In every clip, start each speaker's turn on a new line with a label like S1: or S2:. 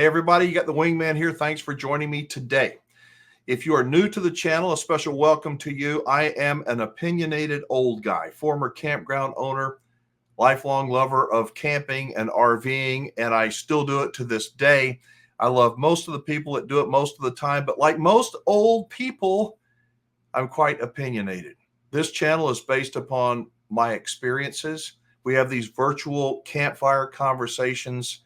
S1: Hey everybody, you got the Wingman here. Thanks for joining me today. If you are new to the channel, a special welcome to you. I am an opinionated old guy, former campground owner, lifelong lover of camping and RVing, and I still do it to this day. I love most of the people that do it most of the time, but like most old people, I'm quite opinionated. This channel is based upon my experiences. We have these virtual campfire conversations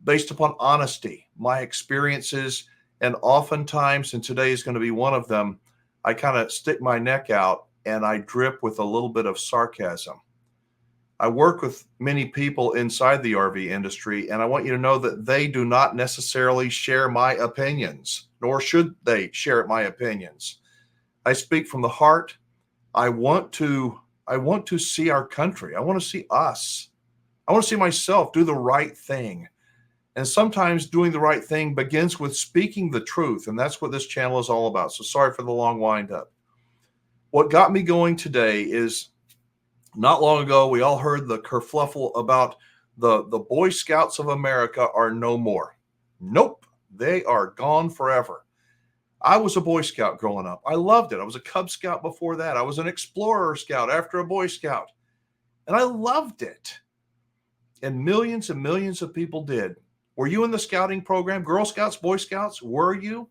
S1: based upon honesty, my experiences, and oftentimes, and today is going to be one of them, I kind of stick my neck out and I drip with a little bit of sarcasm. I work with many people inside the RV industry, and I want you to know that they do not necessarily share my opinions, nor should they share my opinions. I speak from the heart. I want to see our country. I want to see us. I want to see myself do the right thing. And sometimes doing the right thing begins with speaking the truth. And that's what this channel is all about. So sorry for the long wind up. What got me going today is not long ago, we all heard the kerfluffle about the Boy Scouts of America are no more. Nope, they are gone forever. I was a Boy Scout growing up. I loved it. I was a Cub Scout before that. I was an Explorer Scout after a Boy Scout. And I loved it. And millions of people did. Were you in the scouting program? Girl Scouts, Boy Scouts? Were you?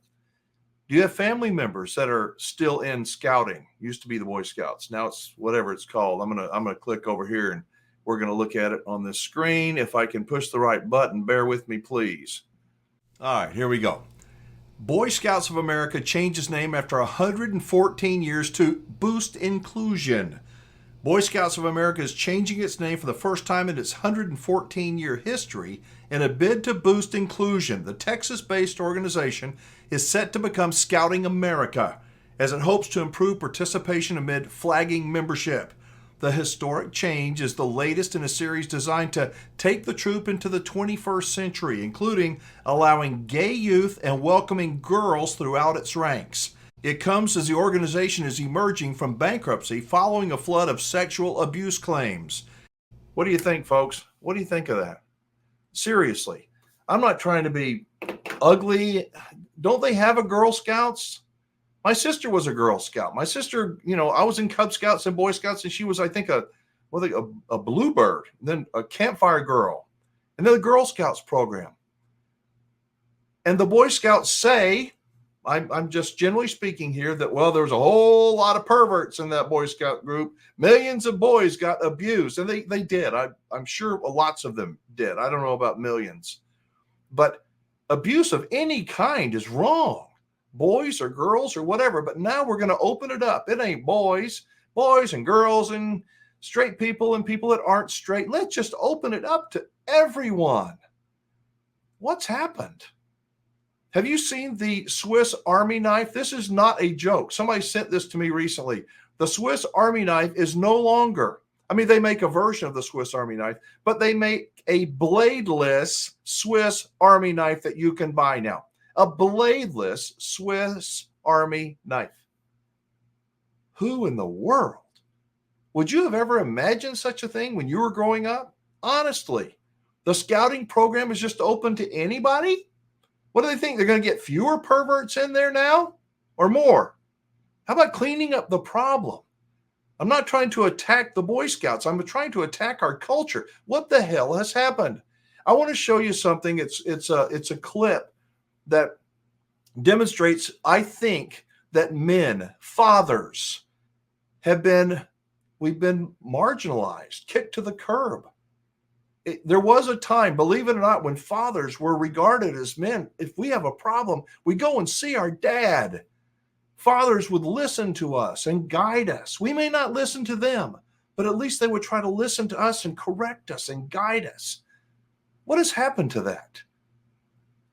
S1: Do you have family members that are still in scouting? Used to be the Boy Scouts. Now it's whatever it's called. I'm gonna click over here and we're gonna look at it on this screen. If I can push the right button, bear with me, please. All right, here we go. Boy Scouts of America changed its name after 114 years to Boost Inclusion. Boy Scouts of America is changing its name for the first time in its 114-year history in a bid to boost inclusion. The Texas-based organization is set to become Scouting America as it hopes to improve participation amid flagging membership. The historic change is the latest in a series designed to take the troop into the 21st century, including allowing gay youth and welcoming girls throughout its ranks. It comes as the organization is emerging from bankruptcy following a flood of sexual abuse claims. What do you think, folks? What do you think of that? Seriously, I'm not trying to be ugly. Don't they have a Girl Scouts? My sister was a Girl Scout. My sister, I was in Cub Scouts and Boy Scouts, and she was, I think, a bluebird, then a campfire girl, and then the Girl Scouts program. And the Boy Scouts say, I'm just generally speaking here, that, well, there's a whole lot of perverts in that Boy Scout group. Millions of boys got abused, and they did. I'm sure lots of them did. I don't know about millions. But abuse of any kind is wrong. Boys or girls or whatever. But now we're going to open it up. It ain't boys and girls and straight people and people that aren't straight. Let's just open it up to everyone. What's happened? Have you seen the Swiss Army knife? This is not a joke. Somebody sent this to me recently. The Swiss Army knife is no longer, they make a version of the Swiss Army knife, but they make a bladeless Swiss Army knife that you can buy now. A bladeless Swiss Army knife. Who in the world? Would you have ever imagined such a thing when you were growing up? Honestly, the scouting program is just open to anybody? What do they think? They're going to get fewer perverts in there now or more? How about cleaning up the problem? I'm not trying to attack the Boy Scouts. I'm trying to attack our culture. What the hell has happened? I want to show you something. It's a clip that demonstrates, I think, that men, fathers, we've been marginalized, kicked to the curb. There was a time, believe it or not, when fathers were regarded as men. If we have a problem, we go and see our dad. Fathers would listen to us and guide us. We may not listen to them, but at least they would try to listen to us and correct us and guide us. What has happened to that?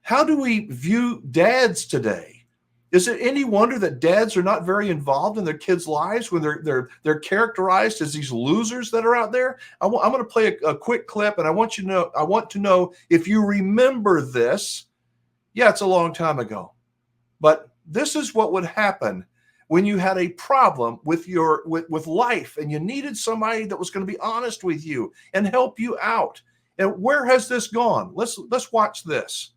S1: How do we view dads today? Is it any wonder that dads are not very involved in their kids' lives when they're characterized as these losers that are out there? I'm going to play a quick clip, and I want to know if you remember this. Yeah, it's a long time ago, but this is what would happen when you had a problem with with life, and you needed somebody that was going to be honest with you and help you out. And where has this gone? Let's watch this.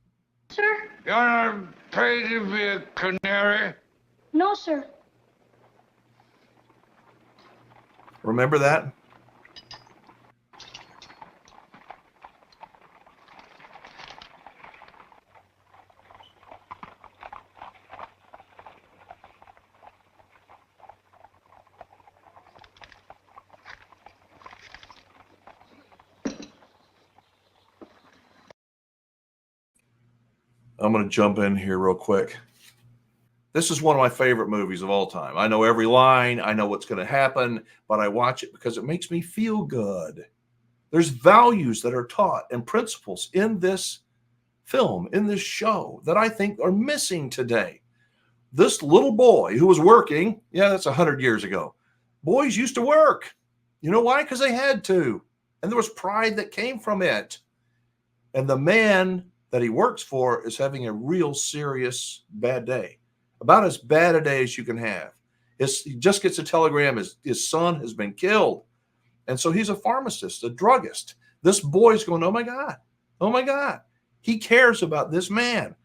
S2: Sir?
S3: You want to pay to be a canary?
S2: No, sir.
S1: Remember that? I'm going to jump in here real quick. This is one of my favorite movies of all time. I know every line. I know what's going to happen, but I watch it because it makes me feel good. There's values that are taught and principles in this film, in this show, that I think are missing today. This little boy who was working, yeah, that's 100 years ago. Boys used to work. You know why? Because they had to. And there was pride that came from it. And the man that he works for is having a real serious bad day, about as bad a day as you can have. He just gets a telegram, his son has been killed. And so he's a pharmacist, a druggist. This boy's going, oh my God, he cares about this man.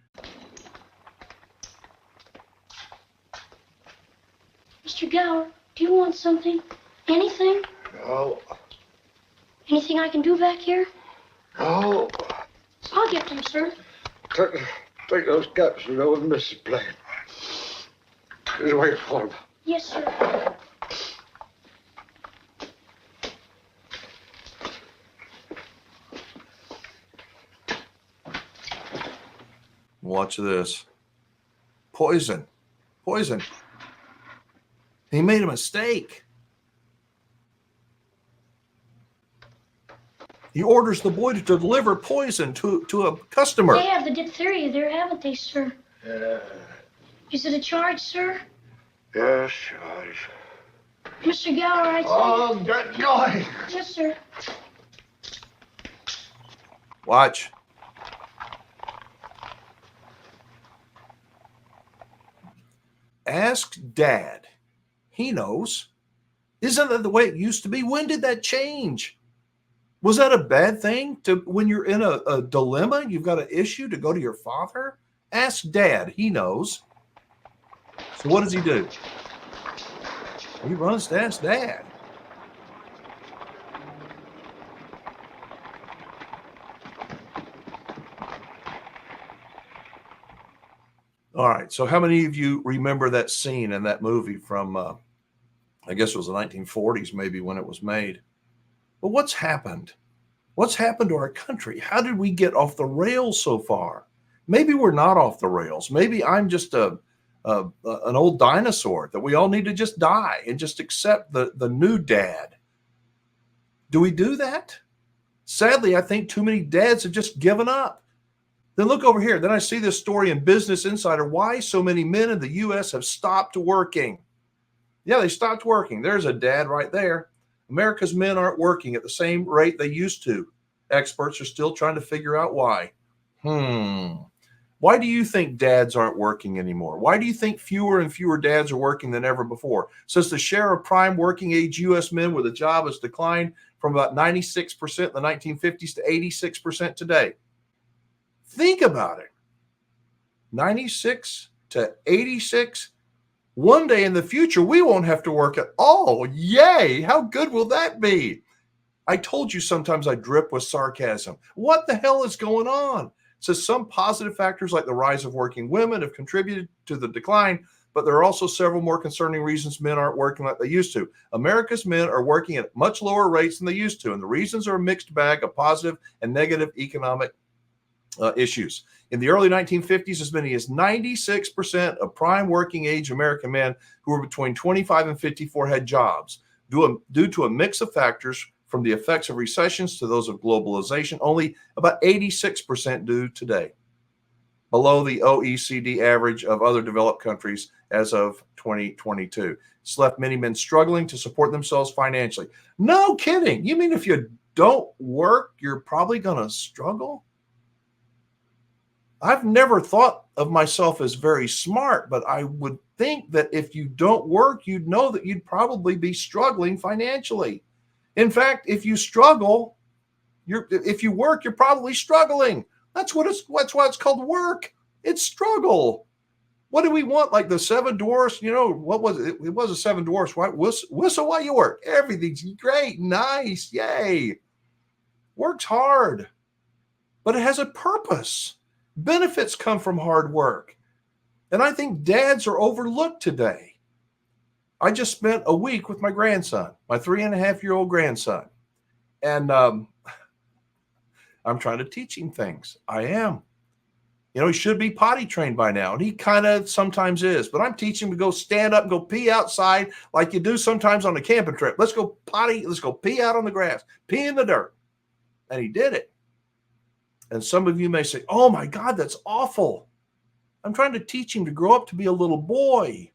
S2: Mr. Gower, do you want something? Anything?
S3: No.
S2: Anything I can do back here?
S3: No.
S2: I'll get them, sir.
S3: Take those cups and go with Mrs. Blaine. Just wait for them.
S2: Yes, sir.
S1: Watch this. Poison. He made a mistake. He orders the boy to deliver poison to a customer.
S2: They have the diphtheria there, haven't they, sir?
S3: Yeah.
S2: Is it a charge, sir?
S3: Yes, charge.
S2: Mr. Gower, I'd say...
S3: Oh, get going.
S2: Yes, sir.
S1: Watch. Ask Dad. He knows. Isn't that the way it used to be? When did that change? Was that a bad thing to when you're in a dilemma, you've got an issue, to go to your father? Ask Dad. He knows. So what does he do? He runs to ask Dad. All right. So how many of you remember that scene in that movie from, I guess it was the 1940s, maybe, when it was made? But what's happened? What's happened to our country? How did we get off the rails so far? Maybe we're not off the rails. Maybe I'm just an old dinosaur that we all need to just die and just accept the new dad. Do we do that? Sadly, I think too many dads have just given up. Then look over here. Then I see this story in Business Insider. Why so many men in the U.S. have stopped working. Yeah, they stopped working. There's a dad right there. America's men aren't working at the same rate they used to. Experts are still trying to figure out why. Why do you think dads aren't working anymore? Why do you think fewer and fewer dads are working than ever before? Since the share of prime working age U.S. men with a job has declined from about 96% in the 1950s to 86% today. Think about it. 96 to 86. One day in the future, we won't have to work at all. Yay! How good will that be? I told you sometimes I drip with sarcasm. What the hell is going on? So some positive factors like the rise of working women have contributed to the decline, but there are also several more concerning reasons men aren't working like they used to. America's men are working at much lower rates than they used to, and the reasons are a mixed bag of positive and negative economic issues. In the early 1950s, as many as 96% of prime working age American men who were between 25 and 54 had jobs. Due to a mix of factors, from the effects of recessions to those of globalization, only about 86% do today, below the OECD average of other developed countries as of 2022. It's left many men struggling to support themselves financially. No kidding. You mean if you don't work, you're probably going to struggle? I've never thought of myself as very smart, but I would think that if you don't work, you'd know that you'd probably be struggling financially. In fact, if you struggle, if you work, you're probably struggling. That's why it's called work. It's struggle. What do we want? Like the seven dwarfs, what was it? It was a seven dwarfs, right? Whistle while you work. Everything's great, nice, yay. Work's hard, but it has a purpose. Benefits come from hard work. And I think dads are overlooked today. I just spent a week with my grandson, my 3.5-year-old grandson. And I'm trying to teach him things. I am. He should be potty trained by now. And he kind of sometimes is. But I'm teaching him to go stand up and go pee outside like you do sometimes on a camping trip. Let's go potty. Let's go pee out on the grass. Pee in the dirt. And he did it. And some of you may say, oh my God, that's awful. I'm trying to teach him to grow up to be a little boy.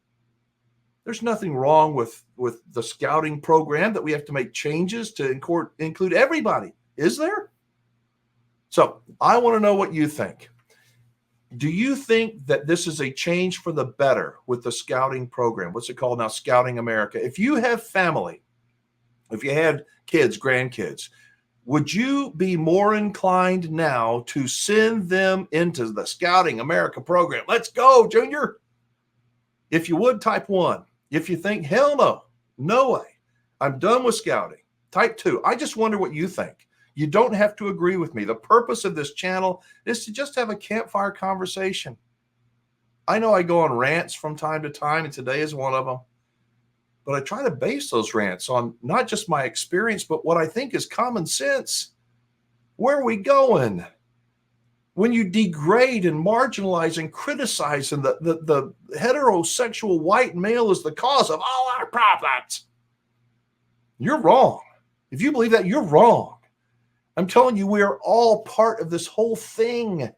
S1: There's nothing wrong with the scouting program that we have to make changes to include everybody. Is there? So I want to know what you think. Do you think that this is a change for the better with the scouting program? What's it called now? Scouting America. If you have family, if you had kids, grandkids, would you be more inclined now to send them into the Scouting America program? Let's go, Junior. If you would, type 1. If you think, hell no, no way, I'm done with scouting, type 2. I just wonder what you think. You don't have to agree with me. The purpose of this channel is to just have a campfire conversation. I know I go on rants from time to time, and today is one of them. But I try to base those rants on not just my experience, but what I think is common sense. Where are we going? When you degrade and marginalize and criticize, and the heterosexual white male is the cause of all our problems, you're wrong. If you believe that, you're wrong. I'm telling you, we are all part of this whole thing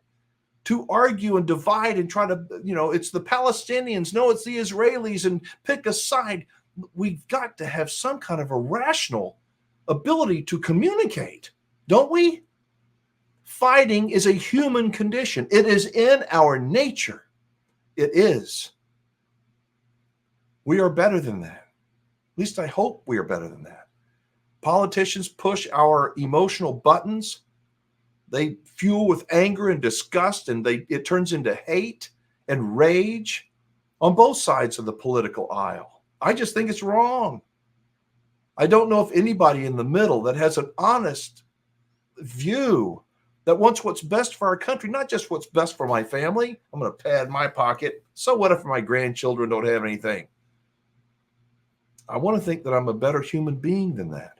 S1: to argue and divide and try to, it's the Palestinians, no, it's the Israelis, and pick a side. We've got to have some kind of a rational ability to communicate, don't we? Fighting is a human condition. It is in our nature. It is. We are better than that. At least I hope we are better than that. Politicians push our emotional buttons. They fuel with anger and disgust, and it turns into hate and rage on both sides of the political aisle. I just think it's wrong. I don't know if anybody in the middle that has an honest view that wants what's best for our country, not just what's best for my family. I'm going to pad my pocket. So what if my grandchildren don't have anything? I want to think that I'm a better human being than that.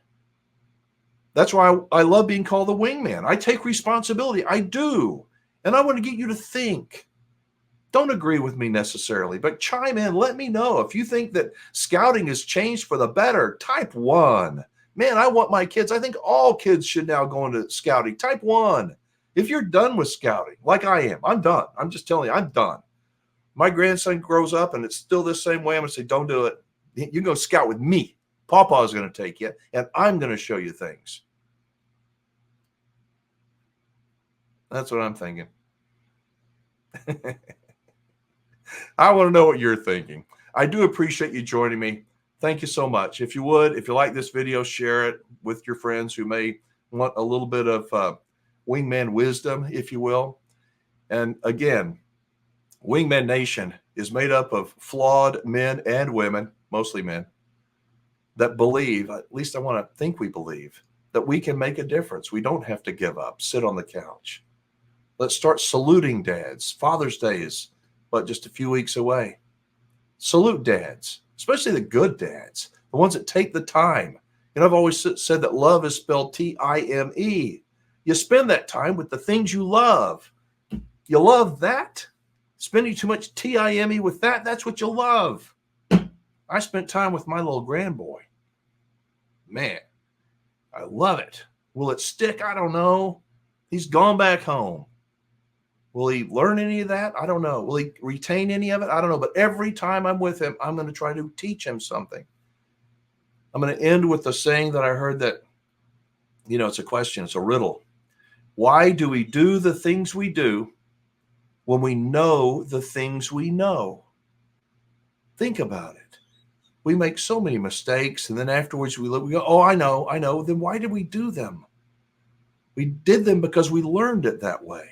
S1: That's why I love being called the Wingman. I take responsibility. I do. And I want to get you to think. Don't agree with me necessarily, but chime in. Let me know. If you think that scouting has changed for the better, type 1. Man, I want my kids. I think all kids should now go into scouting. Type 1. If you're done with scouting, like I am, I'm done. I'm just telling you, I'm done. My grandson grows up and it's still the same way. I'm going to say, don't do it. You can go scout with me. Papa is going to take you, and I'm going to show you things. That's what I'm thinking. I want to know what you're thinking. I do appreciate you joining me. Thank you so much. If you would, if you like this video, share it with your friends who may want a little bit of Wingman wisdom, if you will. And again, Wingman Nation is made up of flawed men and women, mostly men, that believe, at least I want to think we believe, that we can make a difference. We don't have to give up, sit on the couch. Let's start saluting dads. Father's Day is just a few weeks away. Salute dads, especially the good dads, the ones that take the time. I've always said that love is spelled T-I-M-E. You spend that time with the things you love. You love that? Spending too much T-I-M-E with that, that's what you love. I spent time with my little grandboy. Man, I love it. Will it stick? I don't know. He's gone back home. Will he learn any of that? I don't know. Will he retain any of it? I don't know. But every time I'm with him, I'm going to try to teach him something. I'm going to end with the saying that I heard that, it's a question. It's a riddle. Why do we do the things we do when we know the things we know? Think about it. We make so many mistakes, and then afterwards we go, oh, I know. Then why did we do them? We did them because we learned it that way.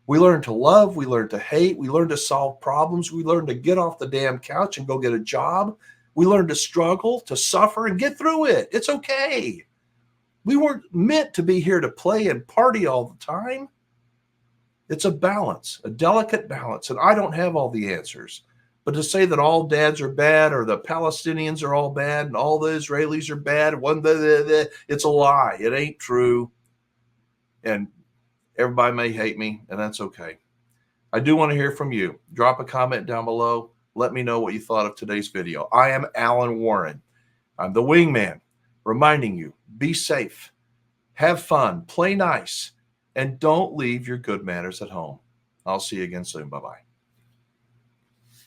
S1: We learn to love. We learn to hate. We learn to solve problems. We learn to get off the damn couch and go get a job. We learn to struggle, to suffer, and get through it. It's okay. We weren't meant to be here to play and party all the time. It's a balance, a delicate balance. And I don't have all the answers. But to say that all dads are bad or the Palestinians are all bad and all the Israelis are bad, it's a lie. It ain't true. And everybody may hate me, and that's okay. I do want to hear from you. Drop a comment down below. Let me know what you thought of today's video. I am Alan Warren. I'm the Wingman, reminding you, be safe, have fun, play nice, and don't leave your good manners at home. I'll see you again soon. Bye-bye.